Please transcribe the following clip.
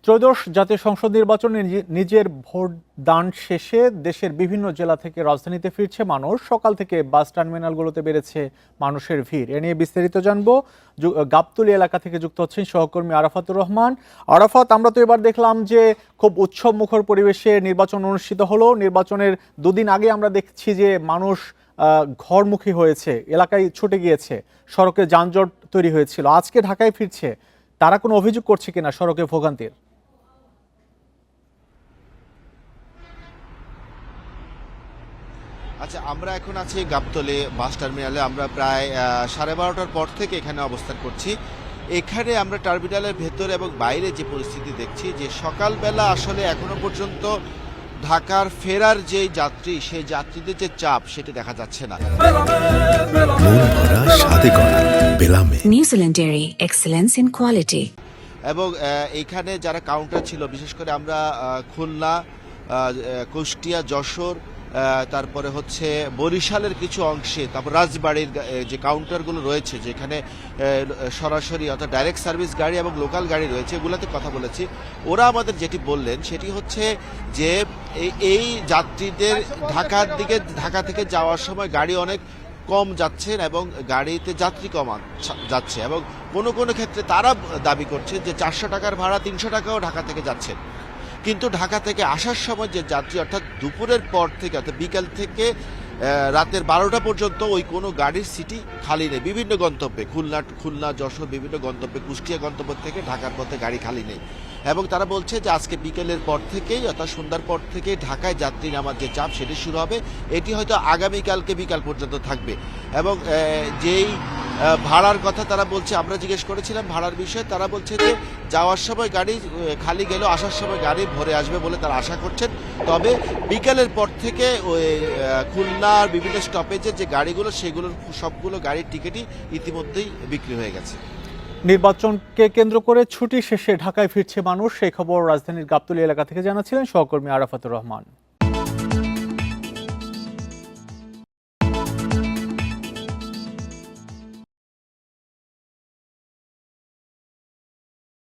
ত্রয়োদশ জাতীয় সংসদ নির্বাচনে নিজের ভোট দান শেষে দেশের বিভিন্ন জেলা থেকে রাজধানীতে ফিরছে মানুষ। সকাল থেকে বাস টার্মিনালগুলোতে বেড়েছে মানুষের ভিড়। এ নিয়ে বিস্তারিত জানবো। গাবতলী এলাকা থেকে যুক্ত হচ্ছেন সহকর্মী আরাফাতুর রহমান। আরাফাত, আমরা তো এবার দেখলাম যে খুব উৎসব মুখর পরিবেশে নির্বাচন অনুষ্ঠিত হলো। নির্বাচনের দুদিন আগে আমরা দেখছি যে মানুষ ঘরমুখী হয়েছে, এলাকায় ছুটে গিয়েছে, সড়কে যানজট তৈরি হয়েছিল। আজকে ঢাকায় ফিরছে, তারা কোনো অভিযোগ করছে কিনা সড়কে ভোগান্তির? আচ্ছা, আমরা এখন আছি গাবতলী বাস টার্মিনালে। আমরা প্রায় 12:30টার পর থেকে এখানে অবস্থান করছি। এখানে আমরা টার্মিনালের ভেতরে এবং বাইরে যে পরিস্থিতি দেখছি, যে সকালবেলা আসলে এখনো পর্যন্ত ঢাকার ফেরার যে যাত্রী, সেই যাত্রীদের যে চাপ সেটা দেখা যাচ্ছে না। New Zealand dairy, excellence in quality. এবং এইখানে যারা কাউন্টার ছিল, বিশেষ করে আমরা খুলনা, কুষ্টিয়া, যশোর, তারপরে হচ্ছে বরিশালের কিছু অংশে, তারপর রাজবাড়ির যে কাউন্টারগুলো রয়েছে, যেখানে সরাসরি অর্থাৎ ডাইরেক্ট সার্ভিস গাড়ি এবং লোকাল গাড়ি রয়েছে, এগুলোতে কথা বলেছি। ওরা আমাদের যেটি বললেন সেটি হচ্ছে যে এই যাত্রীদের ঢাকা থেকে যাওয়ার সময় গাড়ি অনেক কম যাচ্ছেন এবং গাড়িতে যাত্রী কম যাচ্ছে, এবং কোনো কোনো ক্ষেত্রে তারা দাবি করছে যে 400 টাকার ভাড়া 300 টাকাও ঢাকা থেকে যাচ্ছেন। কিন্তু ঢাকা থেকে আসার সময় যে যাত্রী, অর্থাৎ দুপুরের পর থেকে অর্থাৎ বিকাল থেকে রাতের 12টা পর্যন্ত ওই কোনো গাড়ির সিটি খালি নেই। বিভিন্ন গন্তব্যে, খুলনা, যশোর, বিভিন্ন গন্তব্যে, কুষ্টিয়া গন্তব্য থেকে ঢাকার পথে গাড়ি খালি নেই। এবং তারা বলছে যে আজকে বিকেলের পর থেকেই, অর্থাৎ সন্ধ্যার পর থেকে ঢাকায় যাত্রী নামার যে চাপ সেটি শুরু হবে। এটি হয়তো আগামীকালকে বিকাল পর্যন্ত থাকবে। এবং যেই ভাড়ার কথা তারা বলছে, আমরা জিজ্ঞেস করেছিলাম ভাড়ার বিষয়ে, তারা বলছে যে যাওয়ার সময় গাড়ি খালি গেলেও আসার সময় গাড়ি ভরে আসবে বলে তারা আশা করছেন। তবে বিকালের পর থেকে ওই খুলনার বিভিন্ন স্টপেজের যে গাড়িগুলো, সেগুলোর সবগুলো গাড়ির টিকিটই ইতিমধ্যেই বিক্রি হয়ে গেছে। নির্বাচনকে কেন্দ্র করে ছুটি শেষে ঢাকায় ফিরছে মানুষ, সেই খবর রাজধানীর গাবতলী এলাকা থেকে জানাচ্ছিলেন সহকর্মী আরাফাতুর রহমান।